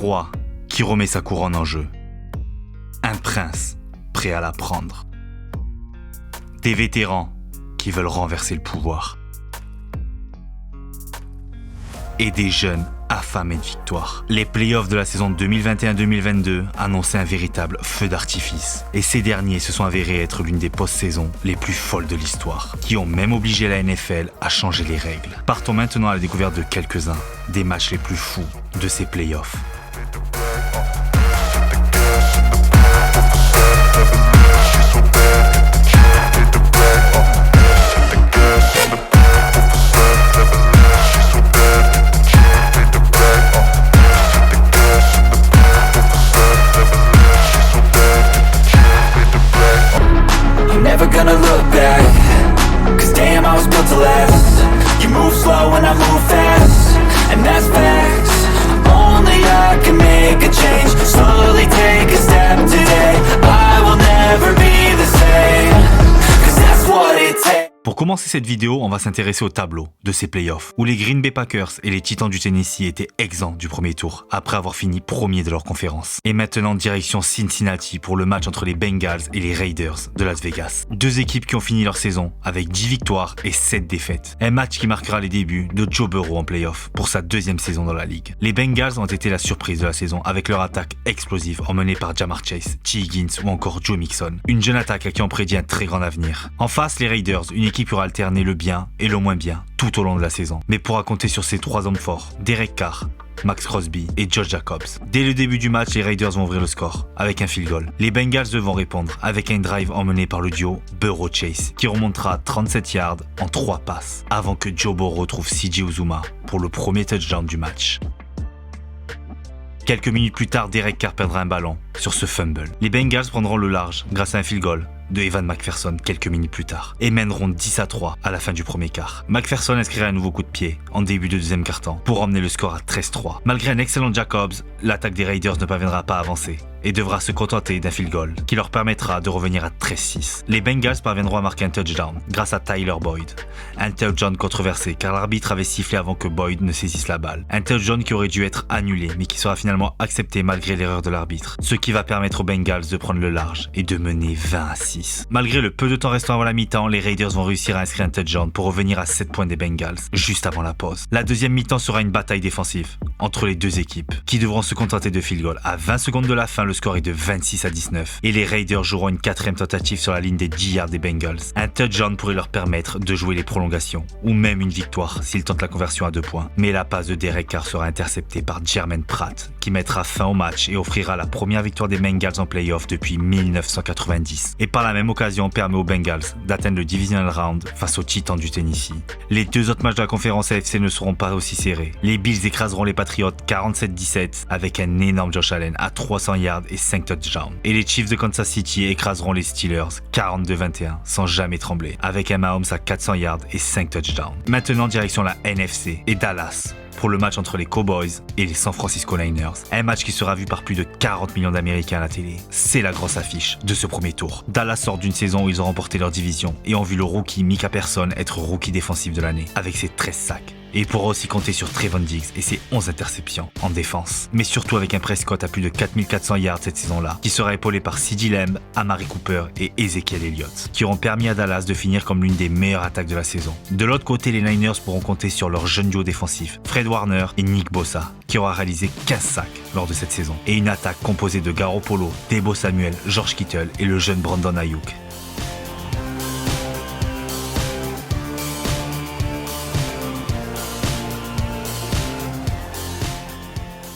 roi qui remet sa couronne en jeu. Un prince prêt à la prendre. Des vétérans qui veulent renverser le pouvoir. Et des jeunes affamés de victoire. Les playoffs de la saison 2021-2022 annonçaient un véritable feu d'artifice. Et ces derniers se sont avérés être l'une des post-saisons les plus folles de l'histoire, qui ont même obligé la NFL à changer les règles. Partons maintenant à la découverte de quelques-uns des matchs les plus fous de ces playoffs. Pour commencer cette vidéo, on va s'intéresser au tableau de ces playoffs, où les Green Bay Packers et les Titans du Tennessee étaient exempts du premier tour, après avoir fini premier de leur conférence. Et maintenant, direction Cincinnati pour le match entre les Bengals et les Raiders de Las Vegas. Deux équipes qui ont fini leur saison avec 10 victoires et 7 défaites. Un match qui marquera les débuts de Joe Burrow en playoff pour sa deuxième saison dans la ligue. Les Bengals ont été la surprise de la saison avec leur attaque explosive emmenée par Ja'Marr Chase, T. Higgins ou encore Joe Mixon. Une jeune attaque à qui on prédit un très grand avenir. En face, les Raiders, une équipe qui aura alterné le bien et le moins bien tout au long de la saison, mais pourra compter sur ses trois hommes forts, Derek Carr, Max Crosby et Josh Jacobs. Dès le début du match, les Raiders vont ouvrir le score avec un field goal. Les Bengals devront répondre avec un drive emmené par le duo Burrow-Chase qui remontera 37 yards en 3 passes avant que Joe Burrow trouve C.J. Uzomah pour le premier touchdown du match. Quelques minutes plus tard, Derek Carr perdra un ballon sur ce fumble. Les Bengals prendront le large grâce à un field goal de Evan McPherson quelques minutes plus tard et mèneront 10-3 à la fin du premier quart. McPherson inscrira un nouveau coup de pied en début de deuxième quart-temps pour emmener le score à 13-3. Malgré un excellent Jacobs, l'attaque des Raiders ne parviendra pas à avancer et devra se contenter d'un field goal qui leur permettra de revenir à 13-6. Les Bengals parviendront à marquer un touchdown grâce à Tyler Boyd. Un touchdown controversé car l'arbitre avait sifflé avant que Boyd ne saisisse la balle. Un touchdown qui aurait dû être annulé mais qui sera finalement accepté malgré l'erreur de l'arbitre, ce qui va permettre aux Bengals de prendre le large et de mener 20-6. Malgré le peu de temps restant avant la mi-temps, les Raiders vont réussir à inscrire un touchdown pour revenir à 7 points des Bengals juste avant la pause. La deuxième mi-temps sera une bataille défensive entre les deux équipes qui devront se contenter de field goal. À 20 secondes de la fin, le score est de 26-19 et les Raiders joueront une quatrième tentative sur la ligne des 10 yards des Bengals. Un touchdown pourrait leur permettre de jouer les prolongations ou même une victoire s'ils tentent la conversion à 2 points. Mais la passe de Derek Carr sera interceptée par Jermaine Pratt qui mettra fin au match et offrira la première victoire des Bengals en playoff depuis 1990. Et par la même occasion permet aux Bengals d'atteindre le divisional round face aux Titans du Tennessee. Les deux autres matchs de la conférence AFC ne seront pas aussi serrés. Les Bills écraseront les Patriots 47-17 avec un énorme Josh Allen à 300 yards et 5 touchdowns. Et les Chiefs de Kansas City écraseront les Steelers 42-21 sans jamais trembler avec un Mahomes à 400 yards et 5 touchdowns. Maintenant direction la NFC et Dallas pour le match entre les Cowboys et les San Francisco Niners. Un match qui sera vu par plus de 40 millions d'Américains à la télé. C'est la grosse affiche de ce premier tour. Dallas sort d'une saison où ils ont remporté leur division et ont vu le rookie Micah Parsons être rookie défensif de l'année avec ses 13 sacs. Et il pourra aussi compter sur Trevon Diggs et ses 11 interceptions en défense. Mais surtout avec un Prescott à plus de 4400 yards cette saison-là, qui sera épaulé par CeeDee Lamb, Amari Cooper et Ezekiel Elliott, qui auront permis à Dallas de finir comme l'une des meilleures attaques de la saison. De l'autre côté, les Niners pourront compter sur leur jeune duo défensif, Fred Warner et Nick Bosa, qui aura réalisé 15 sacs lors de cette saison. Et une attaque composée de Garoppolo, Deebo Samuel, George Kittle et le jeune Brandon Ayuk.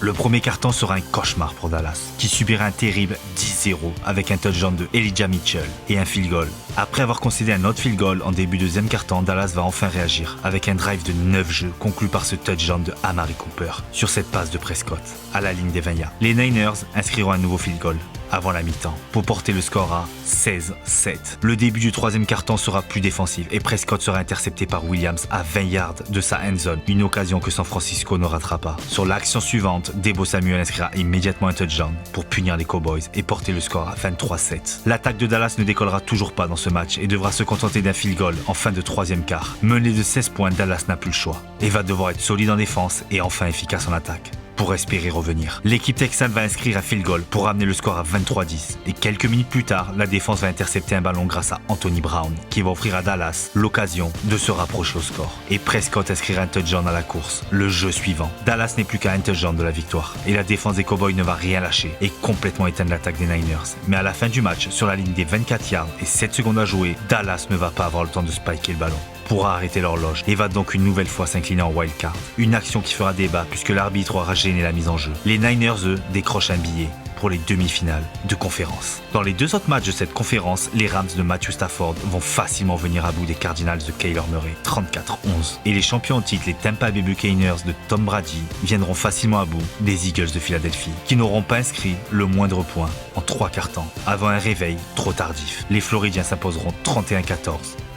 Le premier quart-temps sera un cauchemar pour Dallas, qui subira un terrible 10-0 avec un touchdown de Elijah Mitchell et un field goal. Après avoir concédé un autre field goal en début de deuxième quart-temps, Dallas va enfin réagir avec un drive de 9 jeux conclu par ce touchdown de Amari Cooper sur cette passe de Prescott à la ligne des 20 yards. Les Niners inscriront un nouveau field goal avant la mi-temps pour porter le score à 16-7. Le début du troisième quart-temps sera plus défensif et Prescott sera intercepté par Williams à 20 yards de sa end zone, une occasion que San Francisco ne ratera pas. Sur l'action suivante, Deebo Samuel inscrira immédiatement un touchdown pour punir les Cowboys et porter le score à 23-7. L'attaque de Dallas ne décollera toujours pas dans ce match et devra se contenter d'un field goal en fin de troisième quart. Mené de 16 points, Dallas n'a plus le choix et va devoir être solide en défense et enfin efficace en attaque pour espérer revenir. L'équipe texane va inscrire un field goal pour ramener le score à 23-10 et quelques minutes plus tard, la défense va intercepter un ballon grâce à Anthony Brown qui va offrir à Dallas l'occasion de se rapprocher au score. Et Prescott inscrira un touchdown à la course. Le jeu suivant. Dallas n'est plus qu'à un touchdown de la victoire et la défense des Cowboys ne va rien lâcher et complètement éteindre l'attaque des Niners. Mais à la fin du match, sur la ligne des 24 yards et 7 secondes à jouer, Dallas ne va pas avoir le temps de spiker le ballon, pourra arrêter l'horloge et va donc une nouvelle fois s'incliner en wildcard. Une action qui fera débat puisque l'arbitre aura gêné la mise en jeu. Les Niners, eux, décrochent un billet pour les demi-finales de conférence. Dans les deux autres matchs de cette conférence, les Rams de Matthew Stafford vont facilement venir à bout des Cardinals de Kyler Murray, 34-11. Et les champions en titre, les Tampa Bay Buccaneers de Tom Brady, viendront facilement à bout des Eagles de Philadelphie, qui n'auront pas inscrit le moindre point en 3 quarts temps, avant un réveil trop tardif. Les Floridiens s'imposeront 31-14.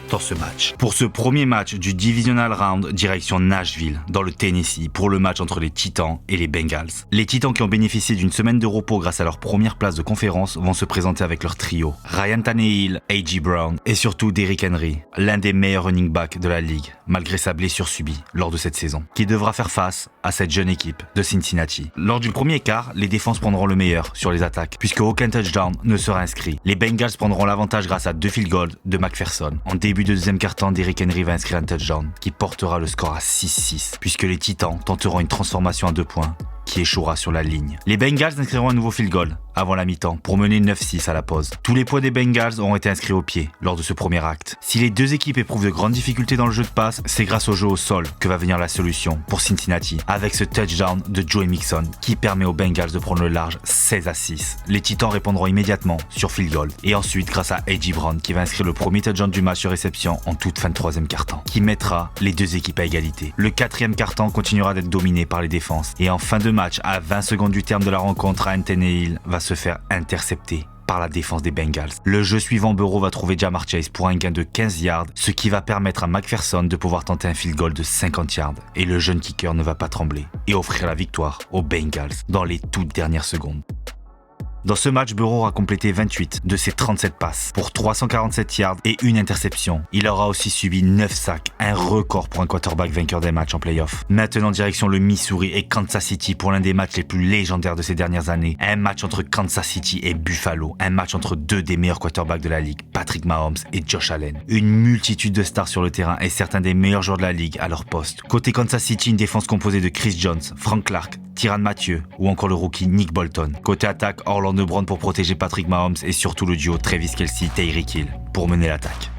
Dans ce match. Pour ce premier match du Divisional Round, direction Nashville, dans le Tennessee, pour le match entre les Titans et les Bengals. Les Titans qui ont bénéficié d'une semaine de repos grâce à leur première place de conférence vont se présenter avec leur trio. Ryan Tannehill, A.J. Brown et surtout Derrick Henry, l'un des meilleurs running backs de la ligue, malgré sa blessure subie lors de cette saison, qui devra faire face à cette jeune équipe de Cincinnati. Lors du premier quart, les défenses prendront le meilleur sur les attaques, puisque aucun touchdown ne sera inscrit. Les Bengals prendront l'avantage grâce à 2 field goals de McPherson. En début de deuxième quart-temps, Derrick Henry va inscrire un touchdown qui portera le score à 6-6, puisque les Titans tenteront une transformation à 2 points qui échouera sur la ligne. Les Bengals inscriront un nouveau field goal avant la mi-temps pour mener 9-6 à la pause. Tous les points des Bengals auront été inscrits au pied lors de ce premier acte. Si les deux équipes éprouvent de grandes difficultés dans le jeu de passe, c'est grâce au jeu au sol que va venir la solution pour Cincinnati, avec ce touchdown de Joe Mixon qui permet aux Bengals de prendre le large 16-6. Les Titans répondront immédiatement sur field goal et ensuite grâce à A.J. Brown qui va inscrire le premier touchdown du match sur réception en toute fin de troisième quart-temps, qui mettra les deux équipes à égalité. Le quatrième quart-temps continuera d'être dominé par les défenses et en fin de match, à 20 secondes du terme de la rencontre, Ryan Tannehill va se faire intercepter par la défense des Bengals. Le jeu suivant, Burrow va trouver Ja'Marr Chase pour un gain de 15 yards, ce qui va permettre à McPherson de pouvoir tenter un field goal de 50 yards. Et le jeune kicker ne va pas trembler et offrir la victoire aux Bengals dans les toutes dernières secondes. Dans ce match, Burrow aura complété 28 de ses 37 passes pour 347 yards et une interception. Il aura aussi subi 9 sacs, un record pour un quarterback vainqueur des matchs en playoff. Maintenant, direction le Missouri et Kansas City pour l'un des matchs les plus légendaires de ces dernières années. Un match entre Kansas City et Buffalo. Un match entre deux des meilleurs quarterbacks de la ligue, Patrick Mahomes et Josh Allen. Une multitude de stars sur le terrain et certains des meilleurs joueurs de la ligue à leur poste. Côté Kansas City, une défense composée de Chris Jones, Frank Clark, Tyrann Mathieu ou encore le rookie Nick Bolton. Côté attaque, Orlando Brown pour protéger Patrick Mahomes et surtout le duo Travis Kelce-Tyreek Hill pour mener l'attaque.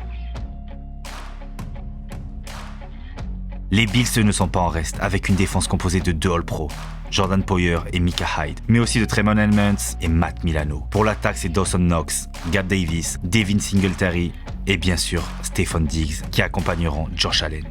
Les Bills ne sont pas en reste avec une défense composée de 2 All-Pro, Jordan Poyer et Micah Hyde, mais aussi de Tremon Edmonds et Matt Milano. Pour l'attaque, c'est Dawson Knox, Gabe Davis, Devin Singletary et bien sûr Stefon Diggs qui accompagneront Josh Allen.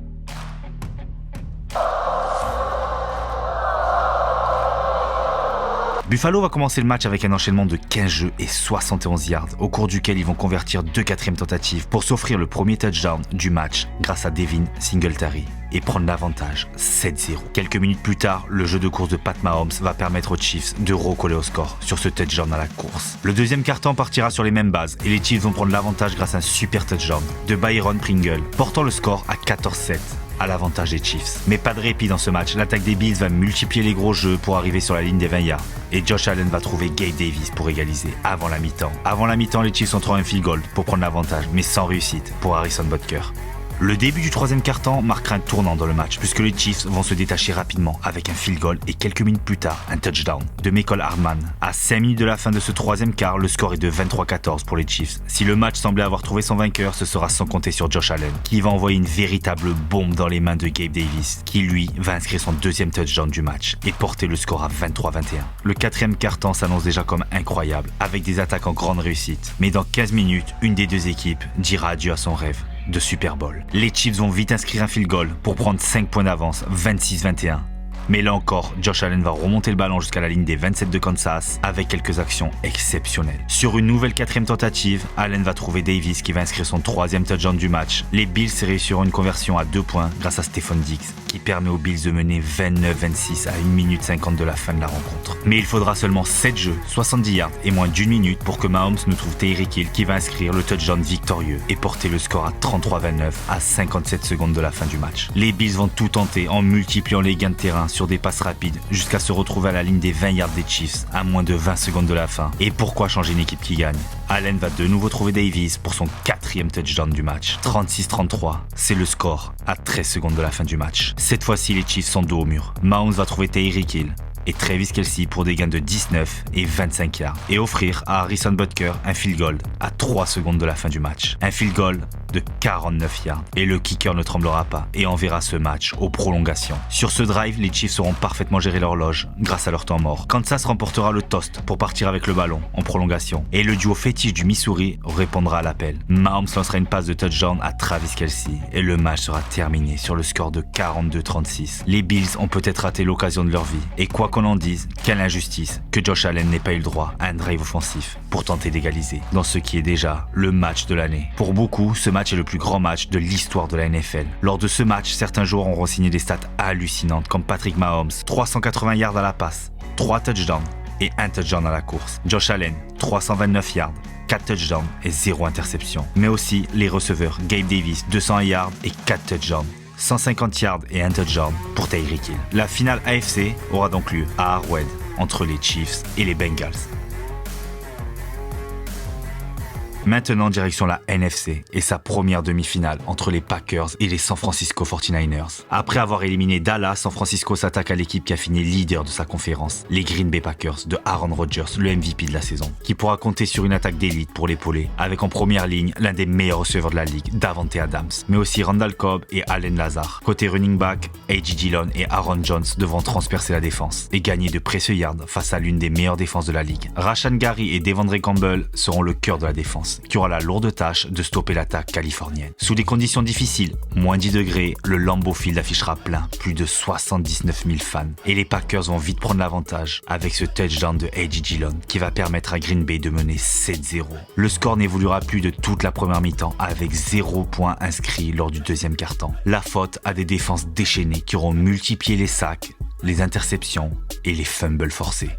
Buffalo va commencer le match avec un enchaînement de 15 jeux et 71 yards, au cours duquel ils vont convertir 2 quatrièmes tentatives pour s'offrir le premier touchdown du match grâce à Devin Singletary et prendre l'avantage 7-0. Quelques minutes plus tard, le jeu de course de Pat Mahomes va permettre aux Chiefs de recoller au score sur ce touchdown à la course. Le deuxième quart-temps partira sur les mêmes bases et les Chiefs vont prendre l'avantage grâce à un super touchdown de Byron Pringle, portant le score à 14-7. À l'avantage des Chiefs. Mais pas de répit dans ce match, l'attaque des Bills va multiplier les gros jeux pour arriver sur la ligne des 20 yards. Et Josh Allen va trouver Gabe Davis pour égaliser avant la mi-temps. Avant la mi-temps, les Chiefs ont trouvé un field goal pour prendre l'avantage, mais sans réussite pour Harrison Butker. Le début du troisième quart-temps marquera un tournant dans le match puisque les Chiefs vont se détacher rapidement avec un field goal et quelques minutes plus tard un touchdown de Mecole Hardman. À 5 minutes de la fin de ce troisième quart, le score est de 23-14 pour les Chiefs. Si le match semblait avoir trouvé son vainqueur, ce sera sans compter sur Josh Allen qui va envoyer une véritable bombe dans les mains de Gabe Davis qui lui va inscrire son deuxième touchdown du match et porter le score à 23-21. Le quatrième quart-temps s'annonce déjà comme incroyable avec des attaques en grande réussite. Mais dans 15 minutes, une des deux équipes dira adieu à son rêve de Super Bowl. Les Chiefs vont vite inscrire un field goal pour prendre 5 points d'avance, 26-21. Mais là encore, Josh Allen va remonter le ballon jusqu'à la ligne des 27 de Kansas avec quelques actions exceptionnelles. Sur une nouvelle quatrième tentative, Allen va trouver Davis qui va inscrire son troisième touchdown du match. Les Bills réussiront une conversion à 2 points grâce à Stefon Diggs qui permet aux Bills de mener 29-26 à 1 minute 50 de la fin de la rencontre. Mais il faudra seulement 7 jeux, 70 yards et moins d'1 minute pour que Mahomes ne trouve Tyreek Hill qui va inscrire le touchdown victorieux et porter le score à 33-29 à 57 secondes de la fin du match. Les Bills vont tout tenter en multipliant les gains de terrain sur des passes rapides jusqu'à se retrouver à la ligne des 20 yards des Chiefs à moins de 20 secondes de la fin. Et pourquoi changer une équipe qui gagne? Allen va de nouveau trouver Davis pour son 4e touchdown du match. 36-33, c'est le score à 13 secondes de la fin du match. Cette fois-ci, les Chiefs sont dos au mur. Mahomes va trouver Tyreek Hill et Travis Kelce pour des gains de 19 et 25 yards et offrir à Harrison Butker un field goal à 3 secondes de la fin du match. Un field goal de 49 yards et le kicker ne tremblera pas et enverra ce match aux prolongations. Sur ce drive, les Chiefs auront parfaitement géré l'horloge grâce à leur temps mort. Kansas remportera le toast pour partir avec le ballon en prolongation et le duo fétiche du Missouri répondra à l'appel. Mahomes lancera une passe de touchdown à Travis Kelce et le match sera terminé sur le score de 42-36. Les Bills ont peut-être raté l'occasion de leur vie et quoi qu'on en dise, quelle injustice que Josh Allen n'ait pas eu le droit à un drive offensif pour tenter d'égaliser dans ce qui est déjà le match de l'année. Pour beaucoup, ce match est le plus grand match de l'histoire de la NFL. Lors de ce match, certains joueurs auront signé des stats hallucinantes comme Patrick Mahomes, 380 yards à la passe, 3 touchdowns et 1 touchdown à la course. Josh Allen, 329 yards, 4 touchdowns et 0 interception. Mais aussi les receveurs, Gabe Davis, 200 yards et 4 touchdowns. 150 yards et 1 touchdown pour Tyreek Hill. La finale AFC aura donc lieu à Arrowhead entre les Chiefs et les Bengals. Maintenant, direction la NFC et sa première demi-finale entre les Packers et les San Francisco 49ers. Après avoir éliminé Dallas, San Francisco s'attaque à l'équipe qui a fini leader de sa conférence, les Green Bay Packers de Aaron Rodgers, le MVP de la saison, qui pourra compter sur une attaque d'élite pour l'épauler, avec en première ligne l'un des meilleurs receveurs de la ligue, Davante Adams, mais aussi Randall Cobb et Allen Lazare. Côté running back, A.J. Dillon et Aaron Jones devront transpercer la défense et gagner de précieux yards face à l'une des meilleures défenses de la ligue. Rashan Gary et Devondre Campbell seront le cœur de la défense, qui aura la lourde tâche de stopper l'attaque californienne. Sous des conditions difficiles, moins 10 degrés, le Lambeau Field affichera plein, plus de 79 000 fans. Et les Packers vont vite prendre l'avantage avec ce touchdown de A.J. Dillon qui va permettre à Green Bay de mener 7-0. Le score n'évoluera plus de toute la première mi-temps avec 0 points inscrits lors du deuxième quart-temps. La faute à des défenses déchaînées qui auront multiplié les sacs, les interceptions et les fumbles forcés.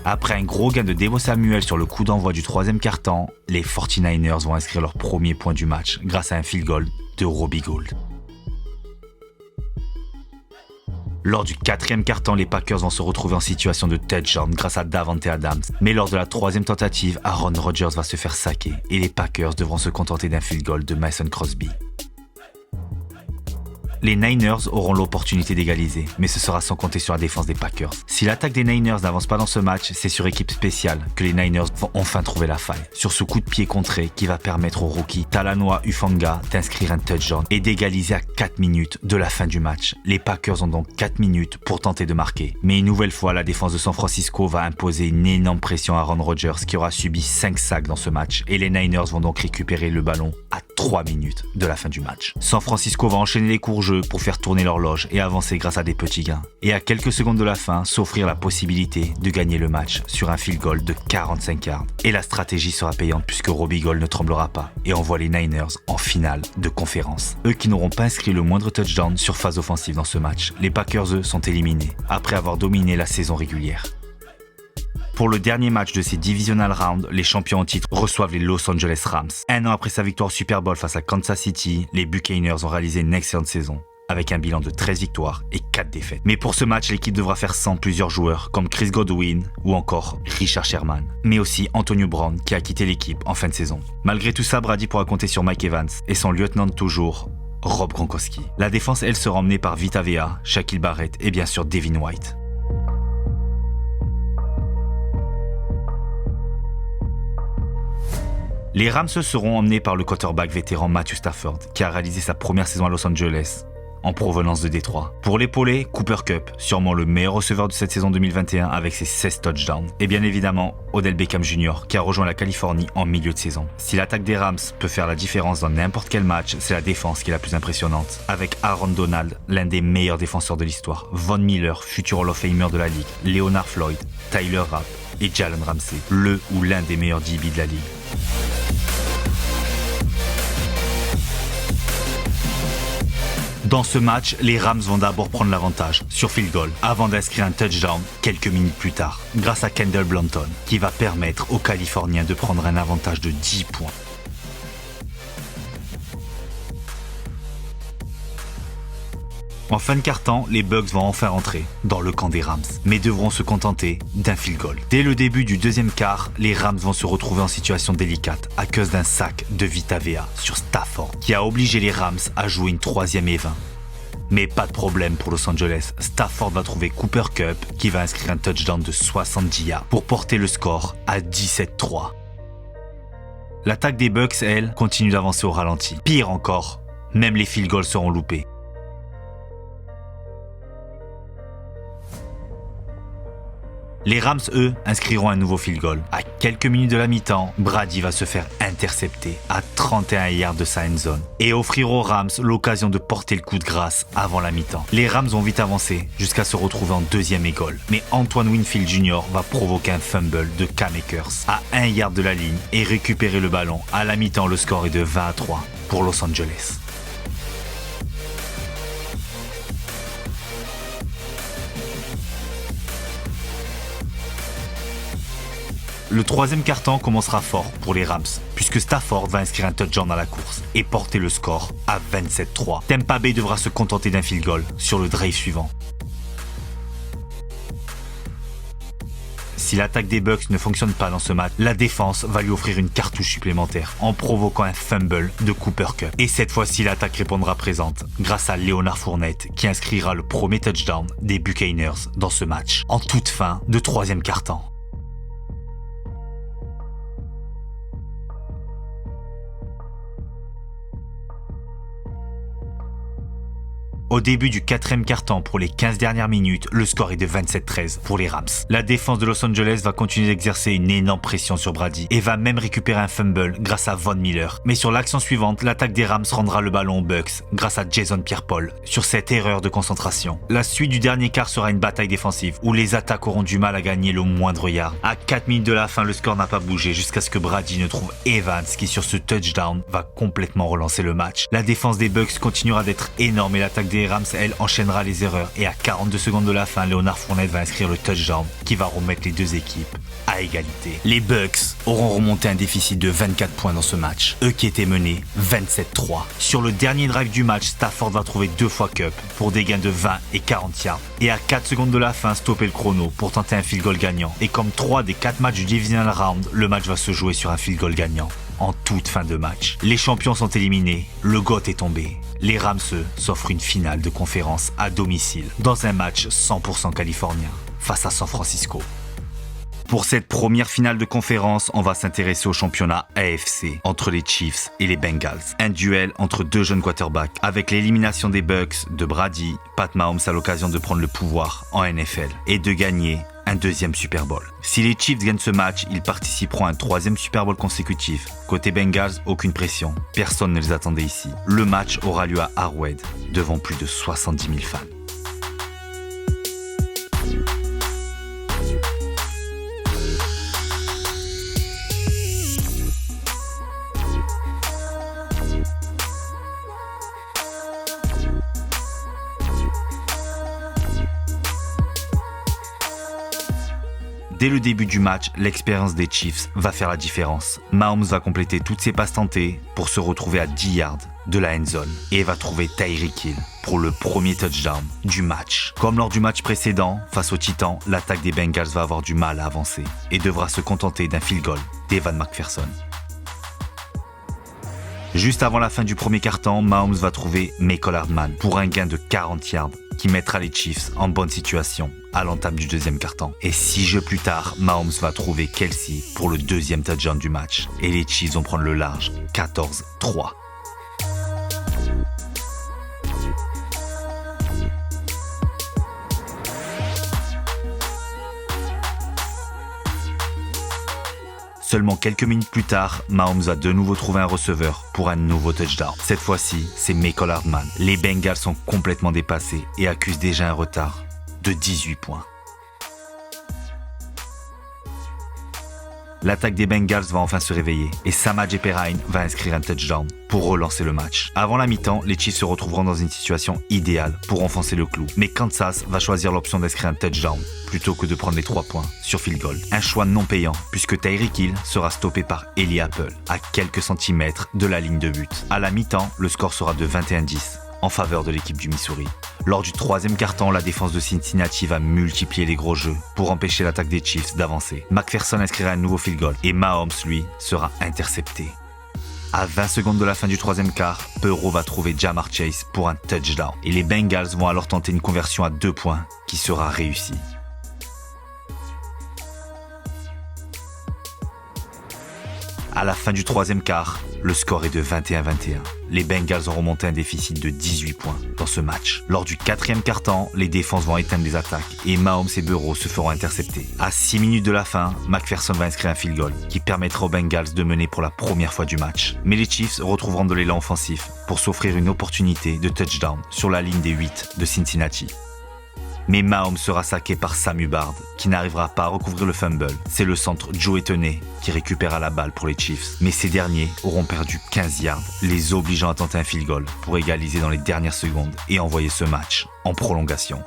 Après un gros gain de Deebo Samuel sur le coup d'envoi du troisième quart-temps, les 49ers vont inscrire leur premier point du match grâce à un field goal de Robbie Gould. Lors du quatrième quart-temps, les Packers vont se retrouver en situation de touchdown grâce à Davante Adams. Mais lors de la troisième tentative, Aaron Rodgers va se faire saquer et les Packers devront se contenter d'un field goal de Mason Crosby. Les Niners auront l'opportunité d'égaliser, mais ce sera sans compter sur la défense des Packers. Si l'attaque des Niners n'avance pas dans ce match, c'est sur équipe spéciale que les Niners vont enfin trouver la faille. Sur ce coup de pied contré qui va permettre au rookie Talanoa Hufanga d'inscrire un touchdown et d'égaliser à 4 minutes de la fin du match. Les Packers ont donc 4 minutes pour tenter de marquer. Mais une nouvelle fois, la défense de San Francisco va imposer une énorme pression à Aaron Rodgers qui aura subi 5 sacs dans ce match. Et les Niners vont donc récupérer le ballon à 3 minutes de la fin du match. San Francisco va enchaîner les courts jeux pour faire tourner l'horloge et avancer grâce à des petits gains. Et à quelques secondes de la fin, s'offrir la possibilité de gagner le match sur un field goal de 45 yards. Et la stratégie sera payante puisque Robbie Gould ne tremblera pas et envoie les Niners en finale de conférence. Eux qui n'auront pas inscrit le moindre touchdown sur phase offensive dans ce match. Les Packers, eux, sont éliminés après avoir dominé la saison régulière. Pour le dernier match de ces divisional rounds, les champions en titre reçoivent les Los Angeles Rams. Un an après sa victoire au Super Bowl face à Kansas City, les Buccaneers ont réalisé une excellente saison, avec un bilan de 13 victoires et 4 défaites. Mais pour ce match, l'équipe devra faire sans plusieurs joueurs, comme Chris Godwin ou encore Richard Sherman, mais aussi Antonio Brown, qui a quitté l'équipe en fin de saison. Malgré tout ça, Brady pourra compter sur Mike Evans et son lieutenant de toujours, Rob Gronkowski. La défense, elle, sera emmenée par Vita Vea, Shaquille Barrett et bien sûr Devin White. Les Rams seront emmenés par le quarterback vétéran Matthew Stafford, qui a réalisé sa première saison à Los Angeles, en provenance de Détroit. Pour l'épauler, Cooper Kupp, sûrement le meilleur receveur de cette saison 2021 avec ses 16 touchdowns. Et bien évidemment, Odell Beckham Jr., qui a rejoint la Californie en milieu de saison. Si l'attaque des Rams peut faire la différence dans n'importe quel match, c'est la défense qui est la plus impressionnante. Avec Aaron Donald, l'un des meilleurs défenseurs de l'histoire, Von Miller, futur Hall of Famer de la Ligue, Leonard Floyd, Tyler Rapp et Jalen Ramsey, le ou l'un des meilleurs DB de la Ligue. Dans ce match, les Rams vont d'abord prendre l'avantage sur field goal avant d'inscrire un touchdown quelques minutes plus tard grâce à Kendall Blanton qui va permettre aux Californiens de prendre un avantage de 10 points. En fin de quart-temps, les Bucks vont enfin rentrer dans le camp des Rams, mais devront se contenter d'un field goal. Dès le début du deuxième quart, les Rams vont se retrouver en situation délicate à cause d'un sac de Vita Vea sur Stafford, qui a obligé les Rams à jouer une 3e et 20. Mais pas de problème pour Los Angeles, Stafford va trouver Cooper Kupp qui va inscrire un touchdown de 70 yards pour porter le score à 17-3. L'attaque des Bucks, elle, continue d'avancer au ralenti. Pire encore, même les field goals seront loupés. Les Rams, eux, inscriront un nouveau field goal. À quelques minutes de la mi-temps, Brady va se faire intercepter à 31 yards de sa end zone et offrir aux Rams l'occasion de porter le coup de grâce avant la mi-temps. Les Rams vont vite avancer jusqu'à se retrouver en 2e et goal. Mais Antoine Winfield Jr. va provoquer un fumble de Cam Akers à 1 yard de la ligne et récupérer le ballon. À la mi-temps, le score est de 20-3 pour Los Angeles. Le 3e quart-temps commencera fort pour les Rams, puisque Stafford va inscrire un touchdown à la course et porter le score à 27-3. Tampa Bay devra se contenter d'un field goal sur le drive suivant. Si l'attaque des Bucks ne fonctionne pas dans ce match, la défense va lui offrir une cartouche supplémentaire en provoquant un fumble de Cooper Kupp. Et cette fois-ci, l'attaque répondra présente grâce à Leonard Fournette qui inscrira le premier touchdown des Buccaneers dans ce match en toute fin de 3e quart-temps. Au début du 4e quart-temps, pour les 15 dernières minutes, le score est de 27-13 pour les Rams. La défense de Los Angeles va continuer d'exercer une énorme pression sur Brady et va même récupérer un fumble grâce à Von Miller. Mais sur l'action suivante, l'attaque des Rams rendra le ballon aux Bucks grâce à Jason Pierre-Paul sur cette erreur de concentration. La suite du dernier quart sera une bataille défensive où les attaques auront du mal à gagner le moindre yard. À 4 minutes de la fin, le score n'a pas bougé jusqu'à ce que Brady ne trouve Evans qui sur ce touchdown va complètement relancer le match. La défense des Bucks continuera d'être énorme et l'attaque des Rams, elle, enchaînera les erreurs et à 42 secondes de la fin, Leonard Fournette va inscrire le touchdown qui va remettre les deux équipes à égalité. Les Bucks auront remonté un déficit de 24 points dans ce match, eux qui étaient menés 27-3. Sur le dernier drive du match, Stafford va trouver 2 fois Kupp pour des gains de 20 et 40 yards et à 4 secondes de la fin, stopper le chrono pour tenter un field goal gagnant. Et comme 3 des 4 matchs du divisional round, le match va se jouer sur un field goal gagnant. En toute fin de match, les champions sont éliminés, le GOAT est tombé. Les Rams, eux, s'offrent une finale de conférence à domicile dans un match 100% californien face à San Francisco. Pour cette première finale de conférence, on va s'intéresser au championnat AFC entre les Chiefs et les Bengals. Un duel entre deux jeunes quarterbacks. Avec l'élimination des Bucks de Brady, Pat Mahomes a l'occasion de prendre le pouvoir en NFL et de gagner un 2e Super Bowl. Si les Chiefs gagnent ce match, ils participeront à un 3e Super Bowl consécutif. Côté Bengals, aucune pression. Personne ne les attendait ici. Le match aura lieu à Arrowhead, devant plus de 70 000 fans. Dès le début du match, l'expérience des Chiefs va faire la différence. Mahomes va compléter toutes ses passes tentées pour se retrouver à 10 yards de la end zone et va trouver Tyreek Hill pour le premier touchdown du match. Comme lors du match précédent, face aux Titans, l'attaque des Bengals va avoir du mal à avancer et devra se contenter d'un field goal d'Evan McPherson. Juste avant la fin du premier quart-temps, Mahomes va trouver Mecole Hardman pour un gain de 40 yards qui mettra les Chiefs en bonne situation à l'entame du 2e quart-temps. Et 6 jeux plus tard, Mahomes va trouver Kelsey pour le 2e touchdown du match. Et les Chiefs vont prendre le large, 14-3. Seulement quelques minutes plus tard, Mahomes va de nouveau trouver un receveur pour un nouveau touchdown. Cette fois-ci, c'est Mecole Hardman. Les Bengals sont complètement dépassés et accusent déjà un retard de 18 points. L'attaque des Bengals va enfin se réveiller et Samaje Perine va inscrire un touchdown pour relancer le match. Avant la mi-temps, les Chiefs se retrouveront dans une situation idéale pour enfoncer le clou. Mais Kansas va choisir l'option d'inscrire un touchdown plutôt que de prendre les 3 points sur field goal. Un choix non payant puisque Tyreek Hill sera stoppé par Eli Apple à quelques centimètres de la ligne de but. À la mi-temps, le score sera de 21-10 en faveur de l'équipe du Missouri. Lors du 3e quart-temps, la défense de Cincinnati va multiplier les gros jeux pour empêcher l'attaque des Chiefs d'avancer. McPherson inscrira un nouveau field goal et Mahomes, lui, sera intercepté. À 20 secondes de la fin du 3e quart, Burrow va trouver Ja'Marr Chase pour un touchdown. Et les Bengals vont alors tenter une conversion à 2 points qui sera réussie. À la fin du 3e quart, le score est de 21-21. Les Bengals ont remonté un déficit de 18 points dans ce match. Lors du 4e quart-temps, les défenses vont éteindre les attaques et Mahomes et Burrow se feront intercepter. À 6 minutes de la fin, McPherson va inscrire un field goal qui permettra aux Bengals de mener pour la première fois du match. Mais les Chiefs retrouveront de l'élan offensif pour s'offrir une opportunité de touchdown sur la ligne des 8 de Cincinnati. Mais Mahomes sera saqué par Sam Hubbard, qui n'arrivera pas à recouvrir le fumble. C'est le centre Joe Etenay qui récupérera la balle pour les Chiefs. Mais ces derniers auront perdu 15 yards, les obligeant à tenter un field goal pour égaliser dans les dernières secondes et envoyer ce match en prolongation.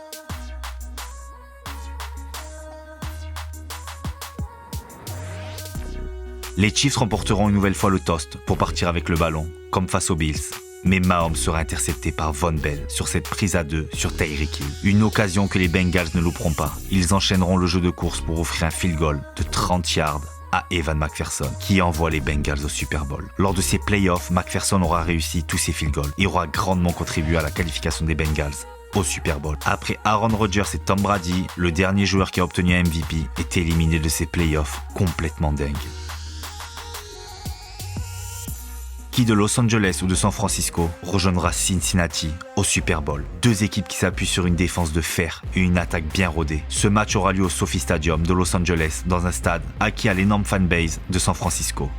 Les Chiefs remporteront une nouvelle fois le toast pour partir avec le ballon, comme face aux Bills. Mais Mahomes sera intercepté par Von Bell sur cette prise à 2 sur Tyreek Hill. Une occasion que les Bengals ne louperont pas. Ils enchaîneront le jeu de course pour offrir un field goal de 30 yards à Evan McPherson, qui envoie les Bengals au Super Bowl. Lors de ces playoffs, McPherson aura réussi tous ses field goals et aura grandement contribué à la qualification des Bengals au Super Bowl. Après Aaron Rodgers et Tom Brady, le dernier joueur qui a obtenu un MVP est éliminé de ces playoffs complètement dingues. Qui de Los Angeles ou de San Francisco rejoindra Cincinnati au Super Bowl. 2 équipes qui s'appuient sur une défense de fer et une attaque bien rodée. Ce match aura lieu au SoFi Stadium de Los Angeles, dans un stade acquis à l'énorme fanbase de San Francisco.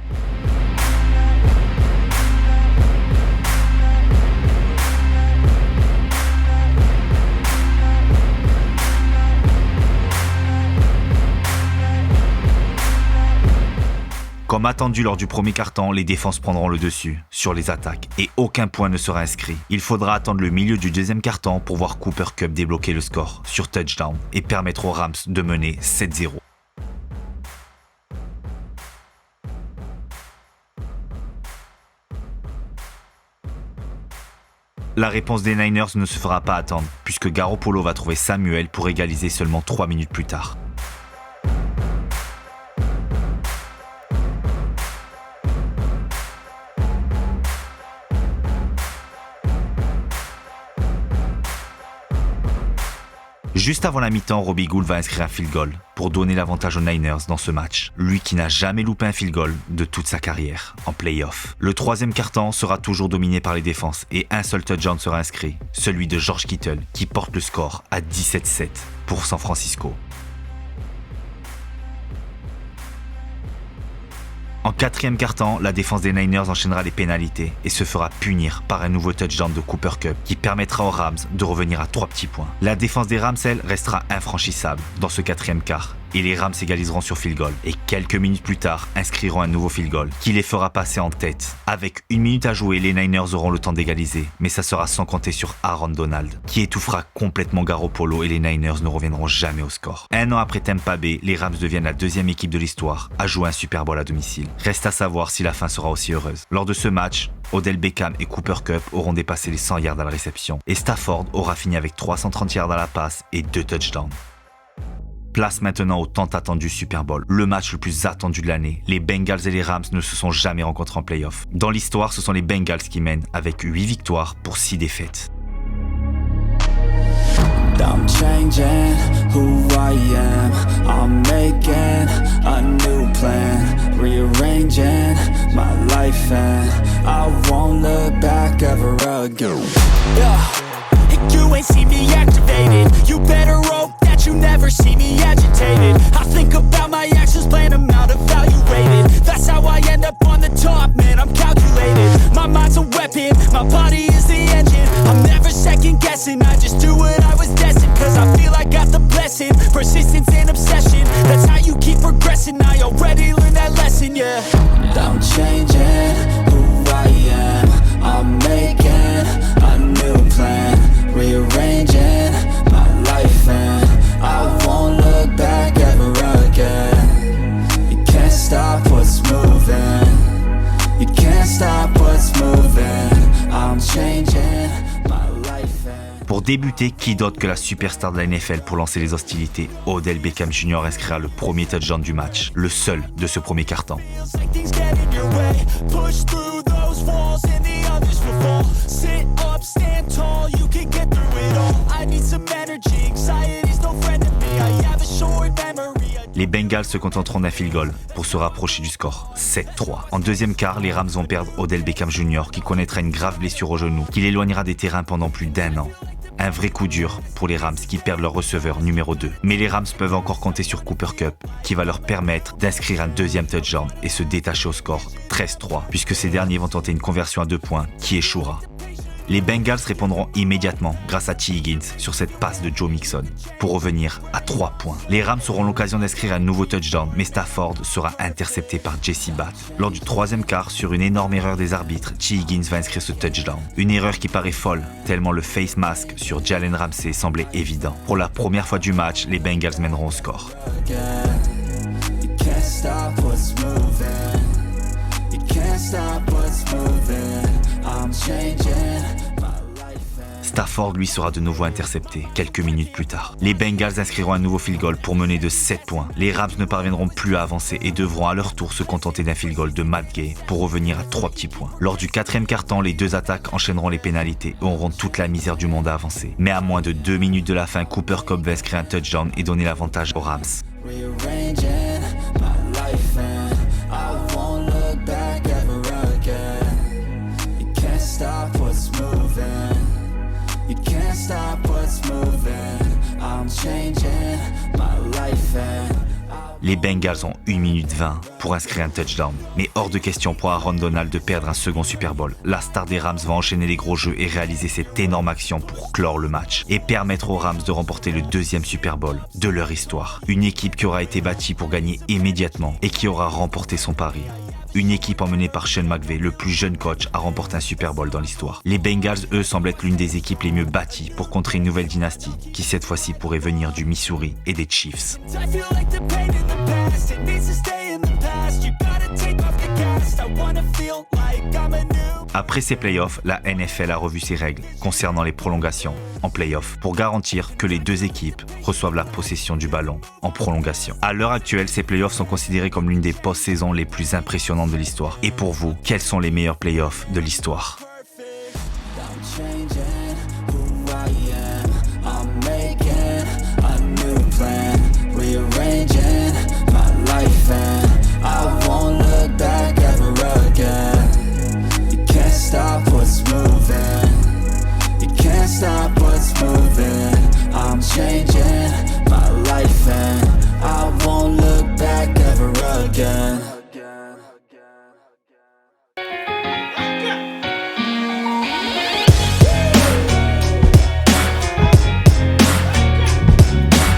Comme attendu lors du premier quart-temps, les défenses prendront le dessus sur les attaques et aucun point ne sera inscrit. Il faudra attendre le milieu du 2e quart-temps pour voir Cooper Kupp débloquer le score sur touchdown et permettre aux Rams de mener 7-0. La réponse des Niners ne se fera pas attendre puisque Garoppolo va trouver Samuel pour égaliser seulement 3 minutes plus tard. Juste avant la mi-temps, Robbie Gould va inscrire un field goal pour donner l'avantage aux Niners dans ce match. Lui qui n'a jamais loupé un field goal de toute sa carrière en play-off. Le 3e quart-temps sera toujours dominé par les défenses et un seul touchdown sera inscrit, celui de George Kittle qui porte le score à 17-7 pour San Francisco. En 4e quart-temps, la défense des Niners enchaînera les pénalités et se fera punir par un nouveau touchdown de Cooper Kupp qui permettra aux Rams de revenir à 3 petits points. La défense des Rams, elle, restera infranchissable dans ce 4e quart et les Rams égaliseront sur field goal et quelques minutes plus tard inscriront un nouveau field goal qui les fera passer en tête. Avec 1 minute à jouer, les Niners auront le temps d'égaliser, mais ça sera sans compter sur Aaron Donald qui étouffera complètement Garoppolo et les Niners ne reviendront jamais au score. 1 an après Tampa Bay, les Rams deviennent la 2e équipe de l'histoire à jouer un Super Bowl à domicile. Reste à savoir si la fin sera aussi heureuse. Lors de ce match, Odell Beckham et Cooper Kupp auront dépassé les 100 yards à la réception et Stafford aura fini avec 330 yards à la passe et 2 touchdowns. Place maintenant au tant attendu Super Bowl, le match le plus attendu de l'année. Les Bengals et les Rams ne se sont jamais rencontrés en play-off. Dans l'histoire, ce sont les Bengals qui mènent avec 8 victoires pour 6 défaites. I'm changing who I am. I'm making a new plan, rearranging my life and I won't look back ever again. You ain't see me activated. You better hope that you never see me agitated. I think about my actions, plan them out, evaluated. That's how I end up on the top, man. man, I'm calculated. My mind's a weapon, my body is the engine. I'm never second guessing, I just do what I was destined. Cause I feel I got the blessing, persistence and obsession. That's how you keep progressing, I already learned that lesson, yeah. I'm changing who I am, I'm making a new plan, rearranging my life and I won't look back ever again. You can't stop what's moving, you can't stop what's moving, I'm changing my life and... Pour débuter, qui d'autre que la superstar de la NFL pour lancer les hostilités, Odell Beckham Jr. inscrira le premier touchdown du match, le seul de ce premier quart-temps. Les Bengals se contenteront d'un field goal pour se rapprocher du score, 7-3. En deuxième quart, les Rams vont perdre Odell Beckham Jr. qui connaîtra une grave blessure au genou qui l'éloignera des terrains pendant plus d'1 an. Un vrai coup dur pour les Rams qui perdent leur receveur numéro 2. Mais les Rams peuvent encore compter sur Cooper Kupp qui va leur permettre d'inscrire un deuxième touchdown et se détacher au score 13-3 puisque ces derniers vont tenter une conversion à 2 points qui échouera. Les Bengals répondront immédiatement grâce à T. Higgins sur cette passe de Joe Mixon pour revenir à 3 points. Les Rams auront l'occasion d'inscrire un nouveau touchdown, mais Stafford sera intercepté par Jesse Batt. Lors du troisième quart, sur une énorme erreur des arbitres, T. Higgins va inscrire ce touchdown. Une erreur qui paraît folle, tellement le face mask sur Jalen Ramsey semblait évident. Pour la première fois du match, les Bengals mèneront au score. Stafford lui sera de nouveau intercepté quelques minutes plus tard. Les Bengals inscriront un nouveau field goal pour mener de 7 points. Les Rams ne parviendront plus à avancer et devront à leur tour se contenter d'un field goal de Matt Gay pour revenir à 3 petits points. Lors du quatrième quart-temps, les deux attaques enchaîneront les pénalités et auront toute la misère du monde à avancer. Mais à moins de 2 minutes de la fin, Cooper Kupp va inscrire un touchdown et donner l'avantage aux Rams. Les Bengals ont 1 minute 20 pour inscrire un touchdown. Mais hors de question pour Aaron Donald de perdre un second Super Bowl. La star des Rams va enchaîner les gros jeux et réaliser cette énorme action pour clore le match et permettre aux Rams de remporter le deuxième Super Bowl de leur histoire. Une équipe qui aura été bâtie pour gagner immédiatement et qui aura remporté son pari. Une équipe emmenée par Sean McVay, le plus jeune coach à remporter un Super Bowl dans l'histoire. Les Bengals, eux, semblent être l'une des équipes les mieux bâties pour contrer une nouvelle dynastie qui cette fois-ci pourrait venir du Missouri et des Chiefs. Après ces playoffs, la NFL a revu ses règles concernant les prolongations en playoffs pour garantir que les deux équipes reçoivent la possession du ballon en prolongation. À l'heure actuelle, ces playoffs sont considérés comme l'une des post-saisons les plus impressionnantes de l'histoire. Et pour vous, quels sont les meilleurs playoffs de l'histoire ? Stop what's moving, you can't stop what's moving, I'm changing